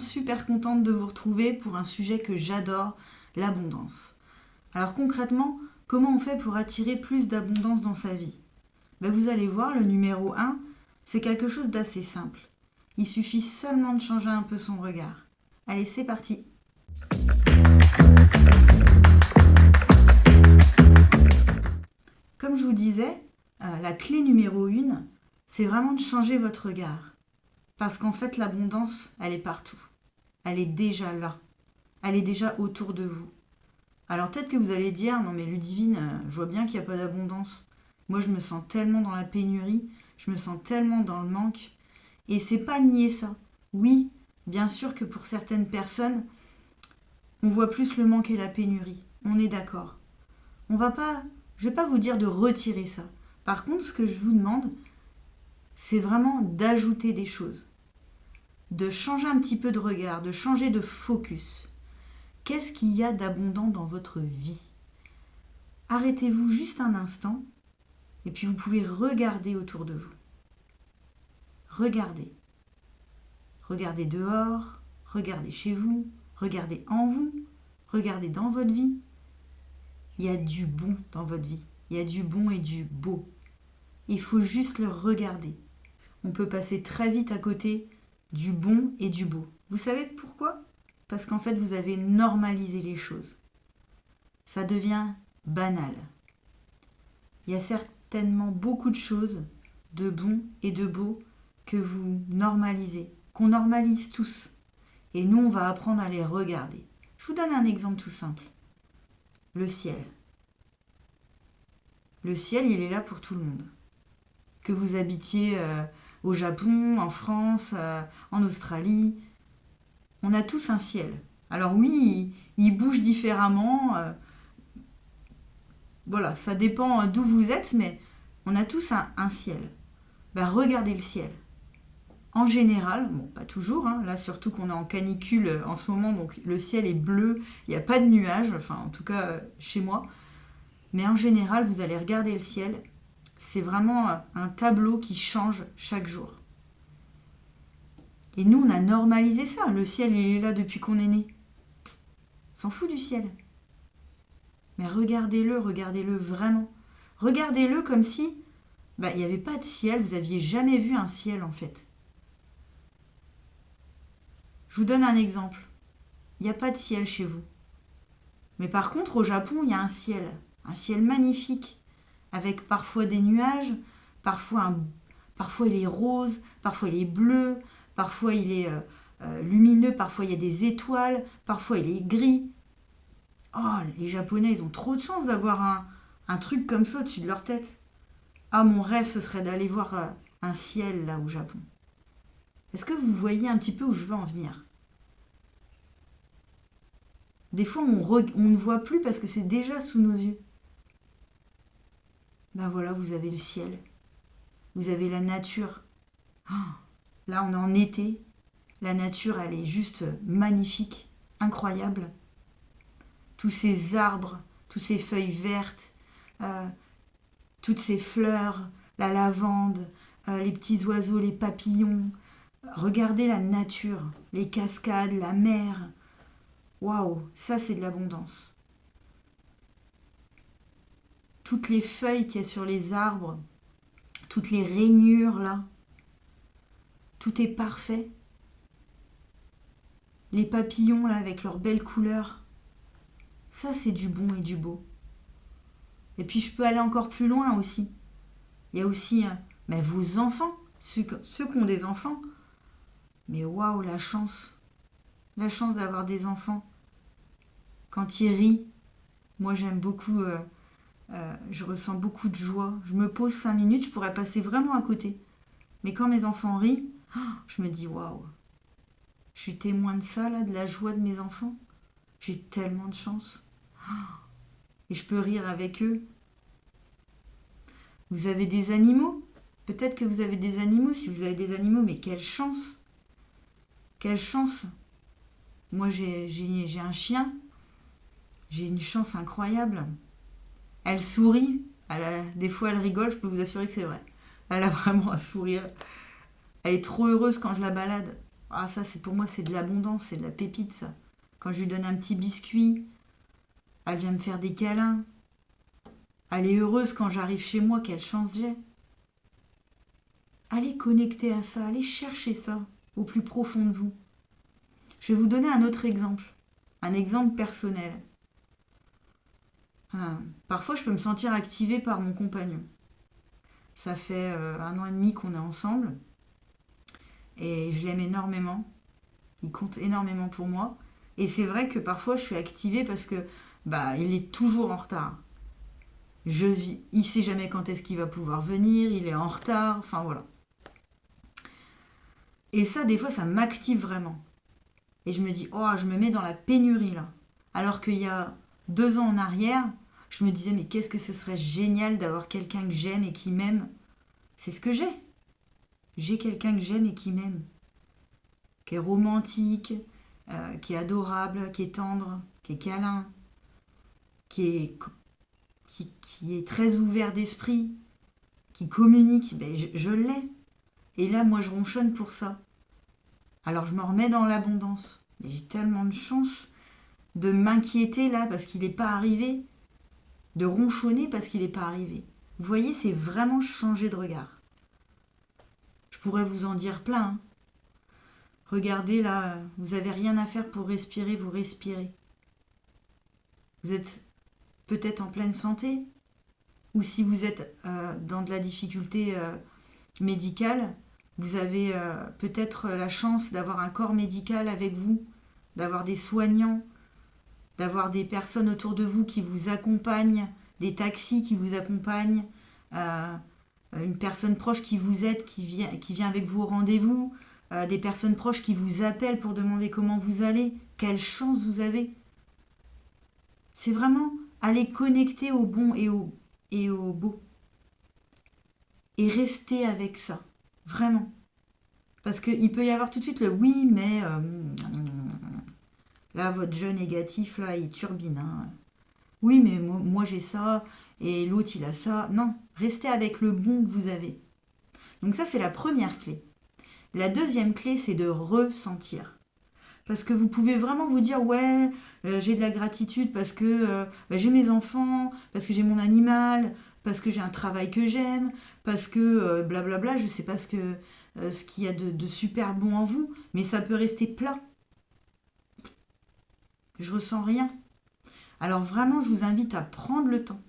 super contente de vous retrouver pour un sujet que j'adore, l'abondance. Alors concrètement, comment on fait pour attirer plus d'abondance dans sa vie ? Vous allez voir, le numéro 1, c'est quelque chose d'assez simple. Il suffit seulement de changer un peu son regard. Allez, c'est parti. Comme je vous disais, la clé numéro 1, c'est vraiment de changer votre regard. Parce qu'en fait, l'abondance, elle est partout. Elle est déjà là. Elle est déjà autour de vous. Alors peut-être que vous allez dire, non mais Ludivine, je vois bien qu'il n'y a pas d'abondance. Moi, je me sens tellement dans la pénurie, je me sens tellement dans le manque. Et c'est pas nier ça. Oui, bien sûr que pour certaines personnes, on voit plus le manque et la pénurie. On est d'accord. Je vais pas vous dire de retirer ça. Par contre, ce que je vous demande, c'est vraiment d'ajouter des choses. De changer un petit peu de regard, de changer de focus. Qu'est-ce qu'il y a d'abondant dans votre vie ? Arrêtez-vous juste un instant et puis vous pouvez regarder autour de vous. Regardez. Regardez dehors, regardez chez vous, regardez en vous, regardez dans votre vie. Il y a du bon dans votre vie. Il y a du bon et du beau. Il faut juste le regarder. On peut passer très vite à côté du bon et du beau. Vous savez pourquoi ? Parce qu'en fait, vous avez normalisé les choses. Ça devient banal. Il y a certainement beaucoup de choses de bon et de beau que vous normalisez, qu'on normalise tous. Et nous, on va apprendre à les regarder. Je vous donne un exemple tout simple. Le ciel. Le ciel, il est là pour tout le monde. Que vous habitiez au Japon, en France, en Australie, on a tous un ciel. Alors oui, il bouge différemment. Voilà, ça dépend d'où vous êtes, mais on a tous un ciel. Regardez le ciel. En général, bon, pas toujours, là surtout qu'on est en canicule en ce moment, donc le ciel est bleu, il n'y a pas de nuages, enfin en tout cas chez moi. Mais en général, vous allez regarder le ciel, c'est vraiment un tableau qui change chaque jour. Et nous, on a normalisé ça. Le ciel, il est là depuis qu'on est né. On s'en fout du ciel. Mais regardez-le vraiment. Regardez-le comme si il n'y avait pas de ciel, vous n'aviez jamais vu un ciel en fait. Je vous donne un exemple. Il n'y a pas de ciel chez vous. Mais par contre, au Japon, il y a un ciel magnifique, avec parfois des nuages, parfois il est rose, parfois il est bleu, parfois il est lumineux, parfois il y a des étoiles, parfois il est gris. Oh, les Japonais, ils ont trop de chance d'avoir un truc comme ça au-dessus de leur tête. Ah, mon rêve, ce serait d'aller voir un ciel là au Japon. Est-ce que vous voyez un petit peu où je veux en venir ? Des fois, on ne voit plus parce que c'est déjà sous nos yeux. Voilà, vous avez le ciel. Vous avez la nature. Oh, là, on est en été. La nature, elle est juste magnifique, incroyable. Tous ces arbres, toutes ces feuilles vertes, toutes ces fleurs, la lavande, les petits oiseaux, les papillons. Regardez la nature, les cascades, la mer. Waouh, ça c'est de l'abondance. Toutes les feuilles qu'il y a sur les arbres, toutes les rainures là, tout est parfait. Les papillons là avec leurs belles couleurs, ça c'est du bon et du beau. Et puis je peux aller encore plus loin aussi. Il y a aussi vos enfants, ceux qui ont des enfants. Mais waouh, la chance d'avoir des enfants. Quand ils rient, moi j'aime beaucoup, je ressens beaucoup de joie. Je me pose 5 minutes, je pourrais passer vraiment à côté. Mais quand mes enfants rient, je me dis waouh, je suis témoin de ça là, de la joie de mes enfants. J'ai tellement de chance. Et je peux rire avec eux. Vous avez des animaux ? Peut-être que vous avez des animaux. Si vous avez des animaux, mais quelle chance ! Quelle chance ! Moi, j'ai un chien. J'ai une chance incroyable. Elle sourit. Des fois, elle rigole. Je peux vous assurer que c'est vrai. Elle a vraiment un sourire. Elle est trop heureuse quand je la balade. Ah, ça, c'est pour moi, c'est de l'abondance, c'est de la pépite, ça. Quand je lui donne un petit biscuit, elle vient me faire des câlins. Elle est heureuse quand j'arrive chez moi, quelle chance j'ai. Allez connecter à ça, allez chercher ça au plus profond de vous. Je vais vous donner un autre exemple, un exemple personnel. Parfois, je peux me sentir activée par mon compagnon. Ça fait 1 an et demi qu'on est ensemble et je l'aime énormément. Il compte énormément pour moi. Et c'est vrai que parfois, je suis activée parce que il est toujours en retard. Il sait jamais quand est-ce qu'il va pouvoir venir, il est en retard, enfin voilà. Et ça, des fois, ça m'active vraiment. Et je me dis, oh, je me mets dans la pénurie là. Alors qu'il y a 2 ans en arrière, je me disais, mais qu'est-ce que ce serait génial d'avoir quelqu'un que j'aime et qui m'aime. C'est ce que j'ai. J'ai quelqu'un que j'aime et qui m'aime. Qui est romantique, qui est adorable, qui est tendre, qui est câlin, qui est très ouvert d'esprit, qui communique. Je l'ai. Et là, moi, je ronchonne pour ça. Alors, je me remets dans l'abondance. Mais j'ai tellement de chance de m'inquiéter là parce qu'il n'est pas arrivé, de ronchonner parce qu'il n'est pas arrivé. Vous voyez, c'est vraiment changer de regard. Je pourrais vous en dire plein. Hein. Regardez là, vous n'avez rien à faire pour respirer, vous respirez. Vous êtes peut-être en pleine santé, ou si vous êtes dans de la difficulté médicale, vous avez peut-être la chance d'avoir un corps médical avec vous, d'avoir des soignants, d'avoir des personnes autour de vous qui vous accompagnent, des taxis qui vous accompagnent, une personne proche qui vous aide, qui vient avec vous au rendez-vous, des personnes proches qui vous appellent pour demander comment vous allez. Quelle chance vous avez. C'est vraiment aller connecter au bon et au beau. Et rester avec ça. Vraiment. Parce qu'il peut y avoir tout de suite le oui, mais là, votre jeu négatif, là, il turbine. Hein. Oui, mais moi j'ai ça, et l'autre il a ça. Non, restez avec le bon que vous avez. Donc ça, c'est la première clé. La deuxième clé, c'est de ressentir. Parce que vous pouvez vraiment vous dire, ouais, j'ai de la gratitude parce que j'ai mes enfants, parce que j'ai mon animal, parce que j'ai un travail que j'aime, parce que blablabla, je ne sais pas ce qu'il y a de super bon en vous, mais ça peut rester plat. Je ressens rien. Alors vraiment, je vous invite à prendre le temps.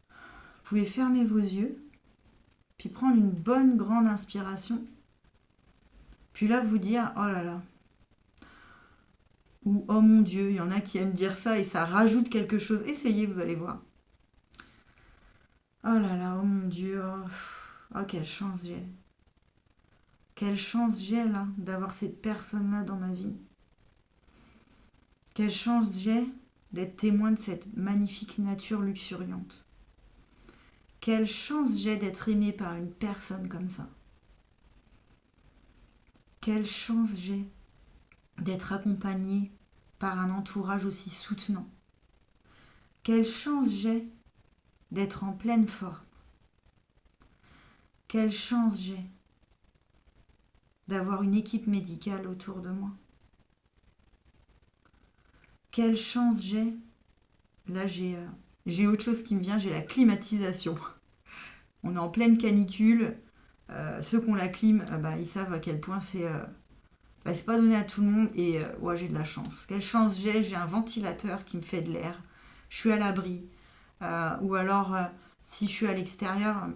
Vous pouvez fermer vos yeux, puis prendre une bonne grande inspiration. Puis là, vous dire, oh là là, ou oh mon Dieu, il y en a qui aiment dire ça et ça rajoute quelque chose. Essayez, vous allez voir. Oh là là, oh mon Dieu, oh quelle chance j'ai. Quelle chance j'ai là d'avoir cette personne-là dans ma vie. Quelle chance j'ai d'être témoin de cette magnifique nature luxuriante. Quelle chance j'ai d'être aimé par une personne comme ça. Quelle chance j'ai d'être accompagnée par un entourage aussi soutenant. Quelle chance j'ai d'être en pleine forme. Quelle chance j'ai d'avoir une équipe médicale autour de moi. Quelle chance j'ai. Là, j'ai autre chose qui me vient, j'ai la climatisation. On est en pleine canicule. Ceux qui ont la clim, ils savent à quel point c'est pas donné à tout le monde. Et ouais, j'ai de la chance. Quelle chance j'ai un ventilateur qui me fait de l'air. Je suis à l'abri. Ou alors, si je suis à l'extérieur,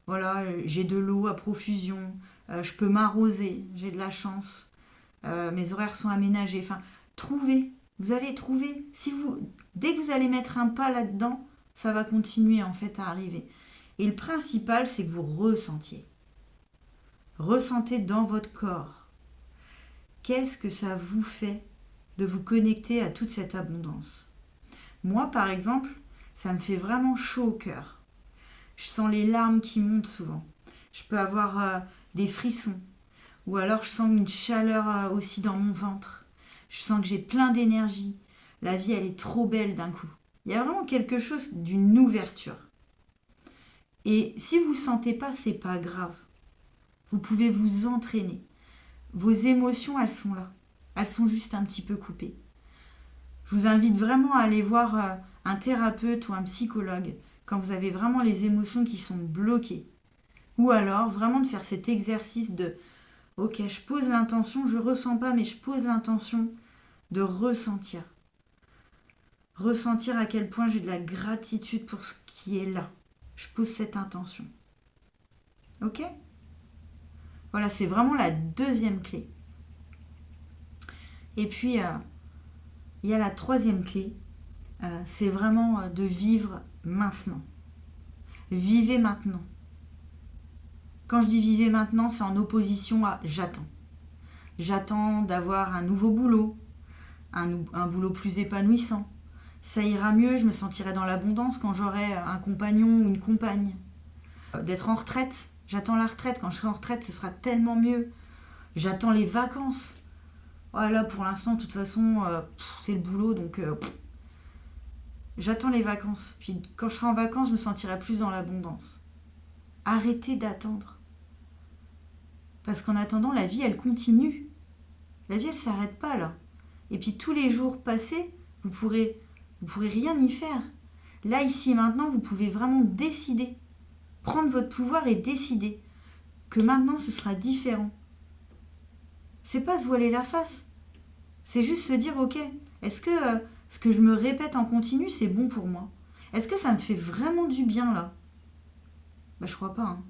voilà, j'ai de l'eau à profusion. Je peux m'arroser. J'ai de la chance. Mes horaires sont aménagés. Enfin, trouvez. Vous allez trouver. Dès que vous allez mettre un pas là-dedans, ça va continuer en fait à arriver. Et le principal, c'est que vous ressentiez. Ressentez dans votre corps. Qu'est-ce que ça vous fait de vous connecter à toute cette abondance? Moi, par exemple, ça me fait vraiment chaud au cœur. Je sens les larmes qui montent souvent. Je peux avoir des frissons. Ou alors je sens une chaleur aussi dans mon ventre. Je sens que j'ai plein d'énergie. La vie, elle est trop belle d'un coup. Il y a vraiment quelque chose d'une ouverture. Et si vous ne sentez pas, c'est pas grave. Vous pouvez vous entraîner. Vos émotions, elles sont là. Elles sont juste un petit peu coupées. Je vous invite vraiment à aller voir un thérapeute ou un psychologue quand vous avez vraiment les émotions qui sont bloquées. Ou alors vraiment de faire cet exercice de ok, je pose l'intention, je ressens pas, mais je pose l'intention de ressentir. Ressentir à quel point j'ai de la gratitude pour ce qui est là. Je pose cette intention. Ok ? Voilà, c'est vraiment la deuxième clé. Et puis, il y a la troisième clé. C'est vraiment de vivre maintenant. Vivez maintenant. Quand je dis vivez maintenant, c'est en opposition à j'attends. J'attends d'avoir un nouveau boulot, un boulot plus épanouissant. Ça ira mieux, je me sentirai dans l'abondance quand j'aurai un compagnon ou une compagne. D'être en retraite, j'attends la retraite. Quand je serai en retraite, ce sera tellement mieux. J'attends les vacances. Voilà, pour l'instant, de toute façon, c'est le boulot, donc j'attends les vacances. Puis quand je serai en vacances, je me sentirai plus dans l'abondance. Arrêtez d'attendre. Parce qu'en attendant, la vie, elle continue. La vie, elle ne s'arrête pas là. Et puis tous les jours passés, vous pourrez rien y faire. Là, ici et maintenant, vous pouvez vraiment décider. Prendre votre pouvoir et décider que maintenant, ce sera différent. C'est pas se voiler la face. C'est juste se dire, ok, est-ce que ce que je me répète en continu, c'est bon pour moi? Est-ce que ça me fait vraiment du bien là? Je crois pas. Hein.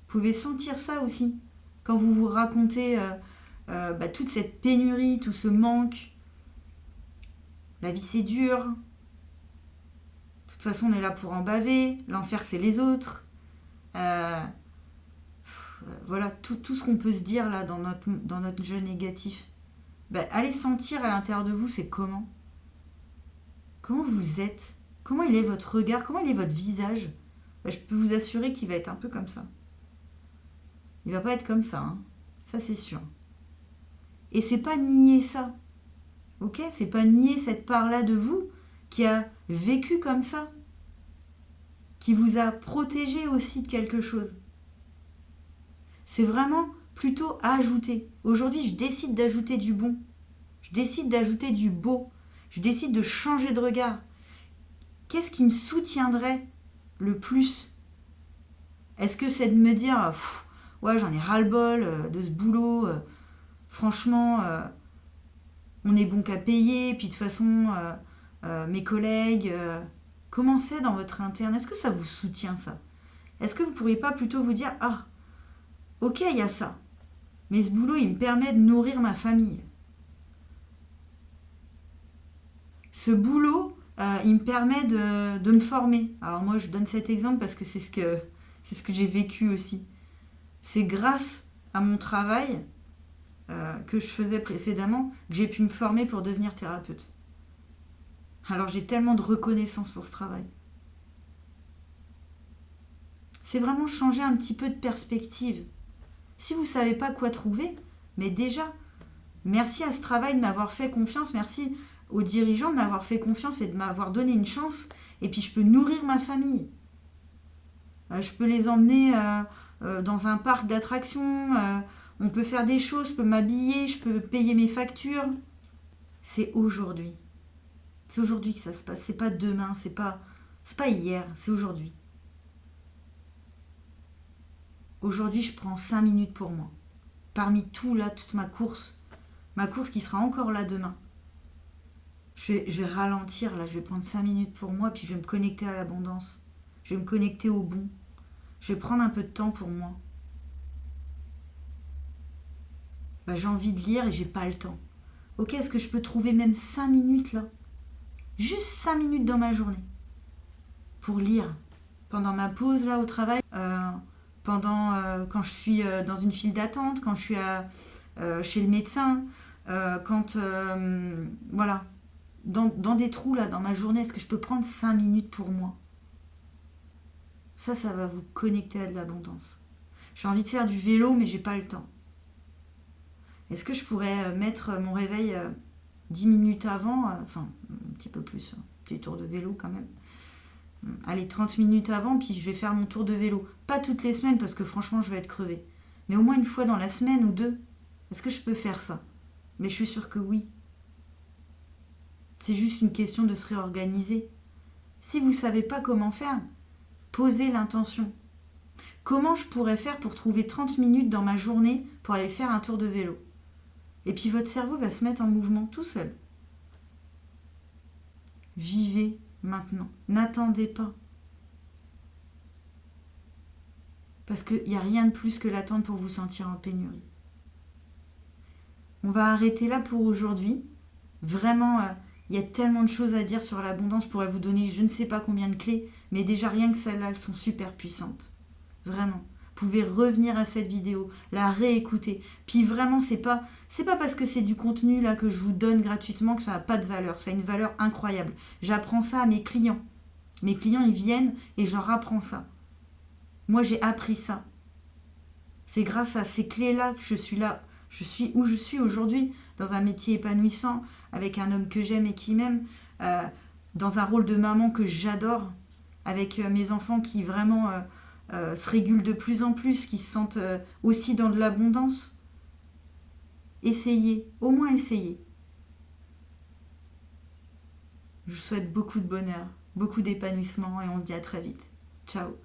Vous pouvez sentir ça aussi. Quand vous vous racontez toute cette pénurie, tout ce manque. La vie c'est dur. De toute façon on est là pour en baver. L'enfer c'est les autres. Voilà tout ce qu'on peut se dire là dans notre jeu négatif. Allez sentir à l'intérieur de vous c'est comment. Comment vous êtes. Comment il est votre regard. Comment il est votre visage. Je peux vous assurer qu'il va être un peu comme ça. Il va pas être comme ça. Hein. Ça c'est sûr. Et c'est pas nier ça. Ok ? C'est pas nier cette part-là de vous qui a vécu comme ça. Qui vous a protégé aussi de quelque chose. C'est vraiment plutôt ajouter. Aujourd'hui, je décide d'ajouter du bon. Je décide d'ajouter du beau. Je décide de changer de regard. Qu'est-ce qui me soutiendrait le plus ? Est-ce que c'est de me dire ouais, j'en ai ras-le-bol de ce boulot, franchement, on est bon qu'à payer, puis de toute façon, mes collègues, comment c'est dans votre interne? Est-ce que ça vous soutient, ça? Est-ce que vous ne pourriez pas plutôt vous dire, ok, il y a ça, mais ce boulot, il me permet de nourrir ma famille. Ce boulot, il me permet de me former. Alors moi, je donne cet exemple parce que c'est ce que j'ai vécu aussi. C'est grâce à mon travail que je faisais précédemment que j'ai pu me former pour devenir thérapeute. Alors j'ai tellement de reconnaissance pour ce travail. C'est vraiment changer un petit peu de perspective. Si vous ne savez pas quoi trouver, mais déjà, merci à ce travail de m'avoir fait confiance, merci aux dirigeants de m'avoir fait confiance et de m'avoir donné une chance, et puis je peux nourrir ma famille. Je peux les emmener dans un parc d'attractions, on peut faire des choses, je peux m'habiller, je peux payer mes factures. C'est aujourd'hui. C'est aujourd'hui que ça se passe, c'est pas demain, c'est pas hier, c'est aujourd'hui. Aujourd'hui, je prends 5 minutes pour moi. Parmi tout là, toute ma course qui sera encore là demain. Je vais ralentir là, je vais prendre 5 minutes pour moi, puis je vais me connecter à l'abondance. Je vais me connecter au bon. Je vais prendre un peu de temps pour moi. J'ai envie de lire et j'ai pas le temps. Ok, est-ce que je peux trouver même 5 minutes là? Juste 5 minutes dans ma journée. Pour lire. Pendant ma pause là au travail. Quand je suis dans une file d'attente. Quand je suis chez le médecin. Voilà. Dans des trous là dans ma journée. Est-ce que je peux prendre 5 minutes pour moi? Ça va vous connecter à de l'abondance. J'ai envie de faire du vélo mais j'ai pas le temps. Est-ce que je pourrais mettre mon réveil 10 minutes avant, un petit peu plus, un petit tour de vélo quand même, Allez, 30 minutes avant, puis je vais faire mon tour de vélo. Pas toutes les semaines parce que franchement, je vais être crevée. Mais au moins une fois dans la semaine ou deux. Est-ce que je peux faire ça? Mais je suis sûre que oui. C'est juste une question de se réorganiser. Si vous ne savez pas comment faire, posez l'intention. Comment je pourrais faire pour trouver 30 minutes dans ma journée pour aller faire un tour de vélo? Et puis votre cerveau va se mettre en mouvement tout seul. Vivez maintenant. N'attendez pas. Parce qu'il n'y a rien de plus que l'attente pour vous sentir en pénurie. On va arrêter là pour aujourd'hui. Vraiment, il y a tellement de choses à dire sur l'abondance. Je pourrais vous donner je ne sais pas combien de clés, mais déjà rien que celles-là, elles sont super puissantes. Vraiment. Vous pouvez revenir à cette vidéo, la réécouter. Puis vraiment, c'est pas parce que c'est du contenu là que je vous donne gratuitement que ça n'a pas de valeur. Ça a une valeur incroyable. J'apprends ça à mes clients. Mes clients, ils viennent et je leur apprends ça. Moi, j'ai appris ça. C'est grâce à ces clés-là que je suis là. Je suis où je suis aujourd'hui, dans un métier épanouissant, avec un homme que j'aime et qui m'aime, dans un rôle de maman que j'adore, avec mes enfants qui vraiment se régulent de plus en plus, qui se sentent aussi dans de l'abondance. Essayez, au moins essayez. Je vous souhaite beaucoup de bonheur, beaucoup d'épanouissement et on se dit à très vite. Ciao.